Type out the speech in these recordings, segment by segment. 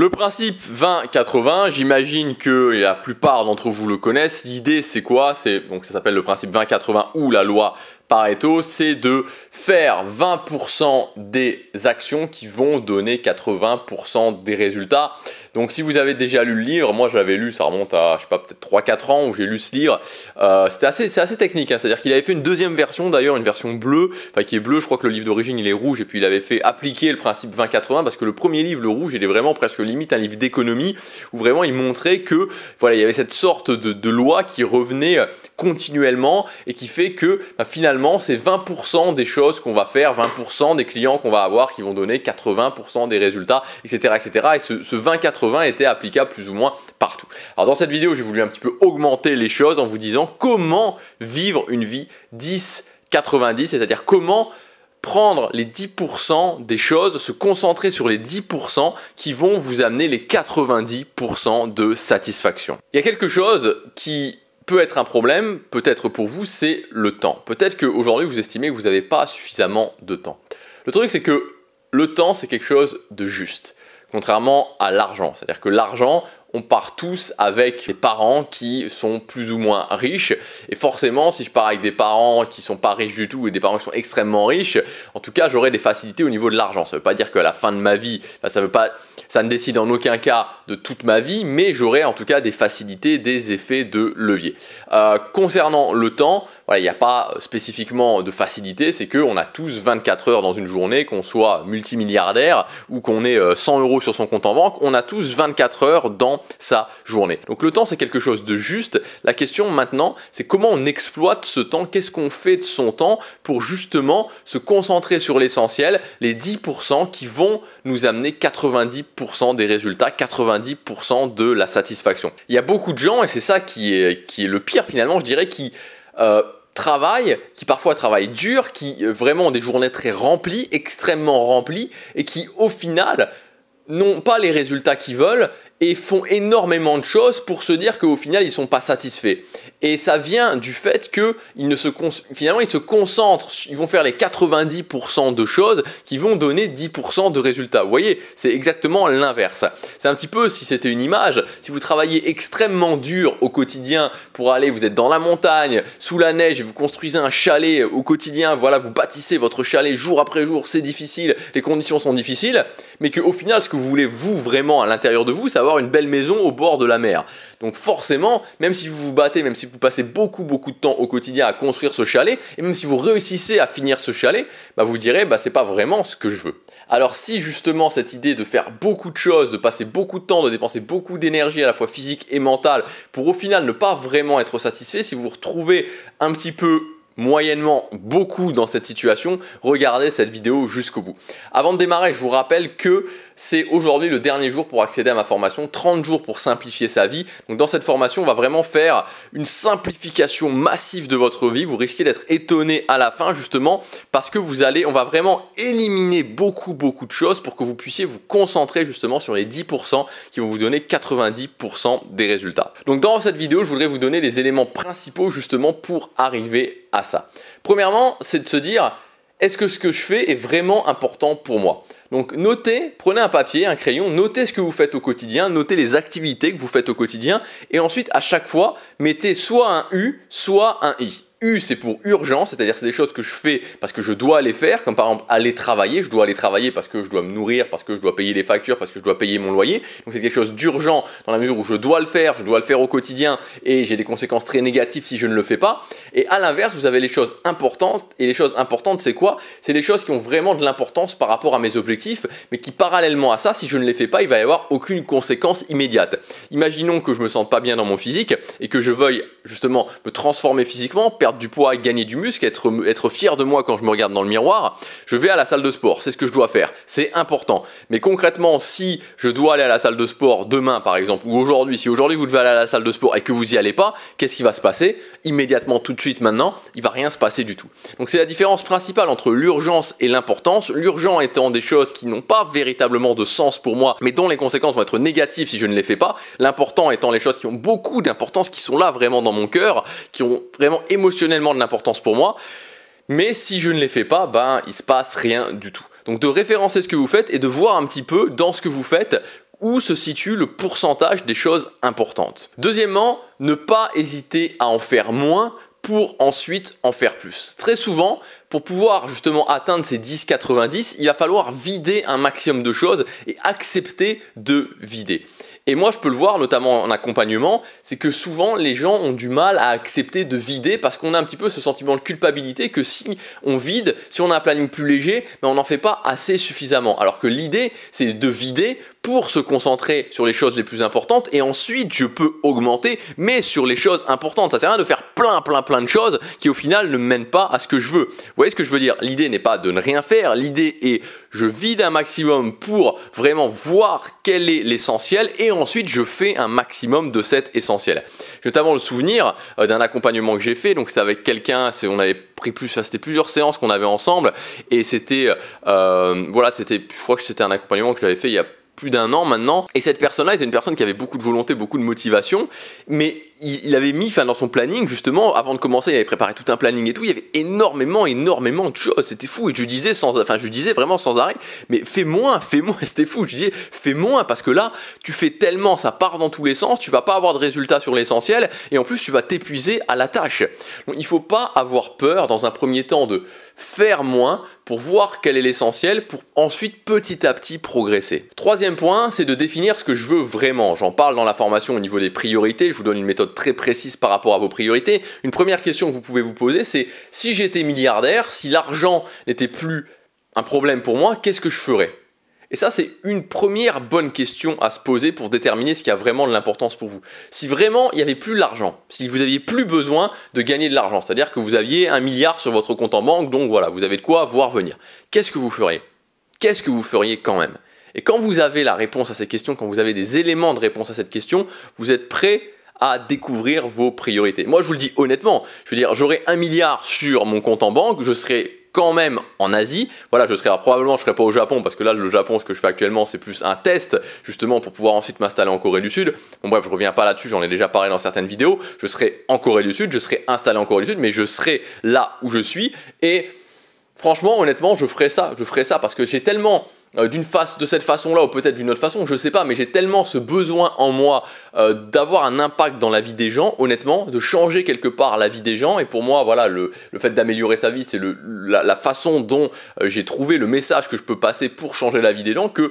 Le principe 20-80, j'imagine que la plupart d'entre vous le connaissent. L'idée c'est quoi? Donc ça s'appelle le principe 20-80 ou la loi Pareto, c'est de faire 20% des actions qui vont donner 80% des résultats. Donc si vous avez déjà lu le livre, moi je l'avais lu, ça remonte à, je sais pas, peut-être 3-4 ans où j'ai lu ce livre. C'est assez technique, hein. C'est-à-dire qu'il avait fait une deuxième version d'ailleurs, une version bleue, enfin qui est bleue, je crois que le livre d'origine il est rouge, et puis il avait fait appliquer le principe 20-80, parce que le premier livre, le rouge, il est vraiment presque limite un livre d'économie, où vraiment il montrait que voilà, il y avait cette sorte de loi qui revenait continuellement, et qui fait que finalement c'est 20% des choses qu'on va faire, 20% des clients qu'on va avoir qui vont donner 80% des résultats, etc. etc. Et ce 20-80 était applicable plus ou moins partout. Alors dans cette vidéo, j'ai voulu un petit peu augmenter les choses en vous disant comment vivre une vie 10-90, c'est-à-dire comment prendre les 10% des choses, se concentrer sur les 10% qui vont vous amener les 90% de satisfaction. Il y a quelque chose qui peut être un problème, peut-être pour vous, c'est le temps. Peut-être qu'aujourd'hui, vous estimez que vous n'avez pas suffisamment de temps. Le truc, c'est que le temps, c'est quelque chose de juste, contrairement à l'argent. C'est-à-dire que l'argent, on part tous avec des parents qui sont plus ou moins riches, et forcément si je pars avec des parents qui sont pas riches du tout et des parents qui sont extrêmement riches, en tout cas j'aurai des facilités au niveau de l'argent. Ça veut pas dire qu'à la fin de ma vie, ça ne décide en aucun cas de toute ma vie, mais j'aurai en tout cas des facilités, des effets de levier. Concernant le temps, voilà, il n'y a pas spécifiquement de facilité, c'est qu'on a tous 24 heures dans une journée, qu'on soit multimilliardaire ou qu'on ait 100 € sur son compte en banque, on a tous 24 heures dans sa journée. Donc le temps, c'est quelque chose de juste. La question maintenant, c'est comment on exploite ce temps, qu'est-ce qu'on fait de son temps pour justement se concentrer sur l'essentiel, les 10% qui vont nous amener 90% des résultats, 90% de la satisfaction. Il y a beaucoup de gens, et c'est ça qui est le pire finalement, je dirais, qui parfois travaillent dur, qui vraiment ont des journées très remplies, extrêmement remplies, et qui au final n'ont pas les résultats qu'ils veulent et font énormément de choses pour se dire qu'au final ils ne sont pas satisfaits. Et ça vient du fait que finalement ils se concentrent, ils vont faire les 90% de choses qui vont donner 10% de résultats. Vous voyez, c'est exactement l'inverse. C'est un petit peu, si c'était une image, si vous travaillez extrêmement dur au quotidien pour aller, vous êtes dans la montagne, sous la neige, et vous construisez un chalet au quotidien, voilà, vous bâtissez votre chalet jour après jour, c'est difficile, les conditions sont difficiles, mais qu'au final ce que vous voulez vous vraiment à l'intérieur de vous, c'est avoir une belle maison au bord de la mer. Donc forcément, même si vous vous battez, même si vous passez beaucoup de temps au quotidien à construire ce chalet, et même si vous réussissez à finir ce chalet, vous direz c'est pas vraiment ce que je veux. Alors si justement cette idée de faire beaucoup de choses, de passer beaucoup de temps, de dépenser beaucoup d'énergie à la fois physique et mentale, pour au final ne pas vraiment être satisfait, si vous vous retrouvez un petit peu moyennement beaucoup dans cette situation, regardez cette vidéo jusqu'au bout. Avant de démarrer, je vous rappelle que c'est aujourd'hui le dernier jour pour accéder à ma formation 30 jours pour simplifier sa vie. Donc dans cette formation, on va vraiment faire une simplification massive de votre vie. Vous risquez d'être étonné à la fin justement parce que on va vraiment éliminer beaucoup de choses pour que vous puissiez vous concentrer justement sur les 10% qui vont vous donner 90% des résultats. Donc dans cette vidéo, je voudrais vous donner les éléments principaux justement pour arriver à ça. Premièrement, c'est de se dire, est-ce que ce que je fais est vraiment important pour moi? Donc notez, prenez un papier, un crayon, notez ce que vous faites au quotidien, notez les activités que vous faites au quotidien, et ensuite à chaque fois, mettez soit un U, soit un I. U, c'est pour urgent, c'est-à-dire c'est des choses que je fais parce que je dois les faire, comme par exemple aller travailler, je dois aller travailler parce que je dois me nourrir, parce que je dois payer les factures, parce que je dois payer mon loyer. Donc c'est quelque chose d'urgent dans la mesure où je dois le faire au quotidien et j'ai des conséquences très négatives si je ne le fais pas. Et à l'inverse, vous avez les choses importantes, et les choses importantes c'est quoi? C'est les choses qui ont vraiment de l'importance par rapport à mes objectifs, mais qui parallèlement à ça, si je ne les fais pas, il va y avoir aucune conséquence immédiate. Imaginons que je me sente pas bien dans mon physique et que je veuille justement me transformer physiquement, perdre du poids, gagner du muscle, être fier de moi quand je me regarde dans le miroir, je vais à la salle de sport, c'est ce que je dois faire, c'est important. Mais concrètement, si je dois aller à la salle de sport demain par exemple, ou aujourd'hui, si aujourd'hui vous devez aller à la salle de sport et que vous n'y allez pas, qu'est-ce qui va se passer? Immédiatement, tout de suite maintenant, il va rien se passer du tout. Donc c'est la différence principale entre l'urgence et l'importance, l'urgent étant des choses qui n'ont pas véritablement de sens pour moi, mais dont les conséquences vont être négatives si je ne les fais pas, l'important étant les choses qui ont beaucoup d'importance, qui sont là vraiment dans mon cœur, qui ont vraiment émotionnellement de l'importance pour moi, mais si je ne les fais pas, il se passe rien du tout. Donc de référencer ce que vous faites et de voir un petit peu dans ce que vous faites où se situe le pourcentage des choses importantes. Deuxièmement, ne pas hésiter à en faire moins pour ensuite en faire plus. Très souvent, pour pouvoir justement atteindre ces 10-90, il va falloir vider un maximum de choses et accepter de vider. Et moi, je peux le voir, notamment en accompagnement, c'est que souvent, les gens ont du mal à accepter de vider parce qu'on a un petit peu ce sentiment de culpabilité que si on vide, si on a un planning plus léger, mais on n'en fait pas assez suffisamment. Alors que l'idée, c'est de vider pour se concentrer sur les choses les plus importantes et ensuite, je peux augmenter, mais sur les choses importantes. Ça sert à rien de faire plein de choses qui, au final, ne mènent pas à ce que je veux. Vous voyez ce que je veux dire? L'idée n'est pas de ne rien faire, l'idée est je vide un maximum pour vraiment voir quel est l'essentiel et ensuite je fais un maximum de cet essentiel. J'ai notamment le souvenir d'un accompagnement que j'ai fait, donc c'était avec quelqu'un, on avait pris c'était plusieurs séances qu'on avait ensemble et c'était, voilà, je crois que c'était un accompagnement que j'avais fait il y a plus d'un an maintenant, et cette personne-là était une personne qui avait beaucoup de volonté, beaucoup de motivation, mais il avait mis dans son planning, justement, avant de commencer, il avait préparé tout un planning et tout, il y avait énormément de choses, c'était fou, et je lui disais vraiment sans arrêt, mais fais moins, c'était fou, je disais, fais moins, parce que là, tu fais tellement, ça part dans tous les sens, tu vas pas avoir de résultats sur l'essentiel, et en plus, tu vas t'épuiser à la tâche. Donc, il faut pas avoir peur, dans un premier temps, de faire moins pour voir quel est l'essentiel, pour ensuite petit à petit progresser. Troisième point, c'est de définir ce que je veux vraiment. J'en parle dans la formation au niveau des priorités, je vous donne une méthode très précise par rapport à vos priorités. Une première question que vous pouvez vous poser, c'est si j'étais milliardaire, si l'argent n'était plus un problème pour moi, qu'est-ce que je ferais ? Et ça, c'est une première bonne question à se poser pour déterminer ce qui a vraiment de l'importance pour vous. Si vraiment il n'y avait plus l'argent, si vous n'aviez plus besoin de gagner de l'argent, c'est-à-dire que vous aviez 1 milliard sur votre compte en banque, donc voilà, vous avez de quoi voir venir. Qu'est-ce que vous feriez ? Qu'est-ce que vous feriez quand même ? Et quand vous avez la réponse à ces questions, quand vous avez des éléments de réponse à cette question, vous êtes prêt à découvrir vos priorités. Moi, je vous le dis honnêtement, je veux dire, j'aurais 1 milliard sur mon compte en banque, je serais quand même en Asie. Voilà, probablement je serai pas au Japon parce que là le Japon, ce que je fais actuellement, c'est plus un test justement pour pouvoir ensuite m'installer en Corée du Sud. Bon bref, je reviens pas là-dessus, j'en ai déjà parlé dans certaines vidéos. Je serai en Corée du Sud, je serai installé en Corée du Sud, mais je serai là où je suis et franchement, honnêtement, je ferai ça parce que j'ai tellement de cette façon-là ou peut-être d'une autre façon, je sais pas, mais j'ai tellement ce besoin en moi d'avoir un impact dans la vie des gens, honnêtement, de changer quelque part la vie des gens. Et pour moi, voilà, le fait d'améliorer sa vie, c'est la façon dont j'ai trouvé le message que je peux passer pour changer la vie des gens, que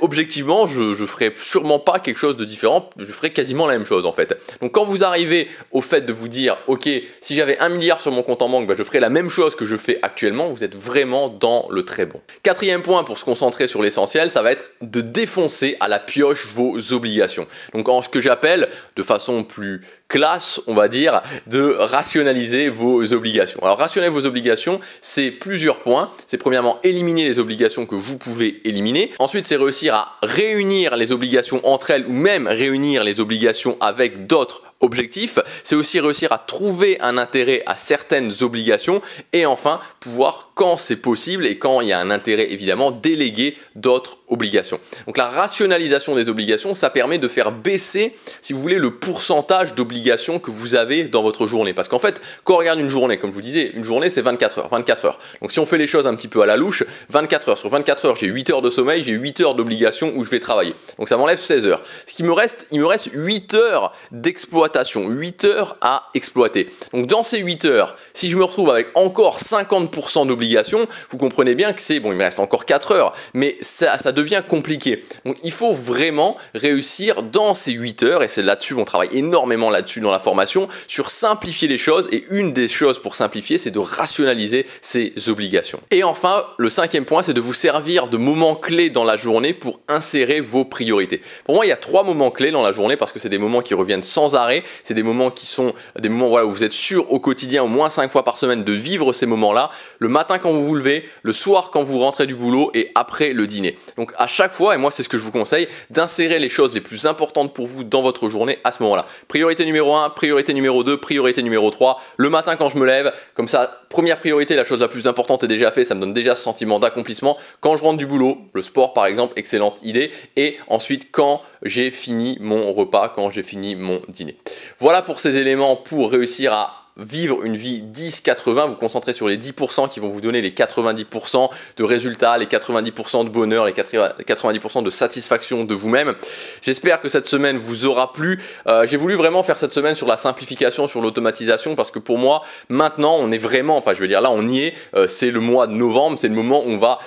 objectivement, je ferai sûrement pas quelque chose de différent, je ferai quasiment la même chose en fait. Donc quand vous arrivez au fait de vous dire, ok, si j'avais 1 milliard sur mon compte en banque, je ferais la même chose que je fais actuellement, vous êtes vraiment dans le très bon. Quatrième point pour se concentrer sur l'essentiel, ça va être de défoncer à la pioche vos obligations. Donc en ce que j'appelle, de façon plus classe, on va dire, de rationaliser vos obligations. Alors rationaliser vos obligations, c'est plusieurs points. C'est premièrement éliminer les obligations que vous pouvez éliminer. Ensuite, c'est réussir à réunir les obligations entre elles ou même réunir les obligations avec d'autres objectifs. C'est aussi réussir à trouver un intérêt à certaines obligations et enfin pouvoir, quand c'est possible et quand il y a un intérêt évidemment, déléguer d'autres obligations. Donc la rationalisation des obligations, ça permet de faire baisser, si vous voulez, le pourcentage d'obligations que vous avez dans votre journée. Parce qu'en fait, quand on regarde une journée, comme je vous disais, une journée c'est 24 heures. 24 heures. Donc si on fait les choses un petit peu à la louche, 24 heures. Sur 24 heures, j'ai 8 heures de sommeil, j'ai 8 heures d'obligations où je vais travailler. Donc ça m'enlève 16 heures. Ce qui me reste, il me reste 8 heures d'exploitation. 8 heures à exploiter. Donc dans ces 8 heures, si je me retrouve avec encore 50% d'obligations, vous comprenez bien que c'est, bon, il me reste encore 4 heures, mais ça devient compliqué. Donc il faut vraiment réussir dans ces 8 heures, et c'est là-dessus, on travaille énormément là-dessus dans la formation, sur simplifier les choses, et une des choses pour simplifier, c'est de rationaliser ces obligations. Et enfin, le cinquième point, c'est de vous servir de moments clés dans la journée pour insérer vos priorités. Pour moi, il y a 3 moments clés dans la journée, parce que c'est des moments qui reviennent sans arrêt. C'est des moments qui sont des moments où vous êtes sûr au quotidien, au moins 5 fois par semaine, de vivre ces moments-là. Le matin quand vous vous levez, le soir quand vous rentrez du boulot et après le dîner. Donc à chaque fois, et moi c'est ce que je vous conseille, d'insérer les choses les plus importantes pour vous dans votre journée à ce moment-là. Priorité numéro 1, priorité numéro 2, priorité numéro 3. Le matin quand je me lève, comme ça, première priorité, la chose la plus importante est déjà faite, ça me donne déjà ce sentiment d'accomplissement. Quand je rentre du boulot, le sport par exemple, excellente idée. Et ensuite quand j'ai fini mon repas, quand j'ai fini mon dîner. Voilà pour ces éléments pour réussir à vivre une vie 10-80, vous concentrez sur les 10% qui vont vous donner les 90% de résultats, les 90% de bonheur, les 90% de satisfaction de vous-même. J'espère que cette semaine vous aura plu. J'ai voulu vraiment faire cette semaine sur la simplification, sur l'automatisation, parce que pour moi, maintenant, on est vraiment, enfin je veux dire là, on y est, c'est le mois de novembre, c'est le moment où on va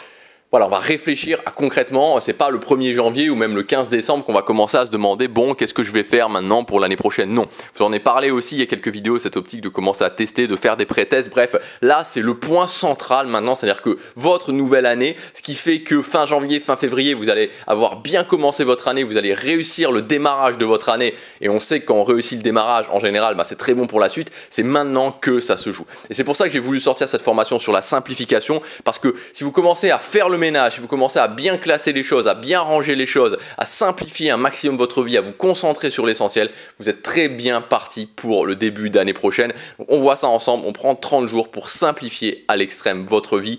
réfléchir à concrètement, c'est pas le 1er janvier ou même le 15 décembre qu'on va commencer à se demander bon, qu'est-ce que je vais faire maintenant pour l'année prochaine. Non, je vous en ai parlé aussi il y a quelques vidéos, cette optique de commencer à tester, de faire des pré-tests. Bref, là c'est le point central maintenant, c'est-à-dire que votre nouvelle année, ce qui fait que fin janvier, fin février, vous allez avoir bien commencé votre année, vous allez réussir le démarrage de votre année, et on sait que quand on réussit le démarrage, en général, c'est très bon pour la suite. C'est maintenant que ça se joue. Et c'est pour ça que j'ai voulu sortir cette formation sur la simplification, parce que si vous commencez à faire le ménage, si vous commencez à bien classer les choses, à bien ranger les choses, à simplifier un maximum votre vie, à vous concentrer sur l'essentiel, vous êtes très bien parti pour le début d'année prochaine. Donc on voit ça ensemble, on prend 30 jours pour simplifier à l'extrême votre vie.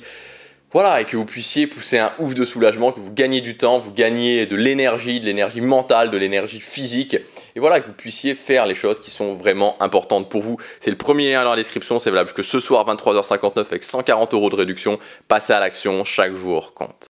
Voilà, et que vous puissiez pousser un ouf de soulagement, que vous gagnez du temps, vous gagnez de l'énergie mentale, de l'énergie physique, et voilà, que vous puissiez faire les choses qui sont vraiment importantes pour vous. C'est le premier lien dans la description, c'est valable que ce soir 23h59 avec 140 € de réduction. Passez à l'action, chaque jour compte.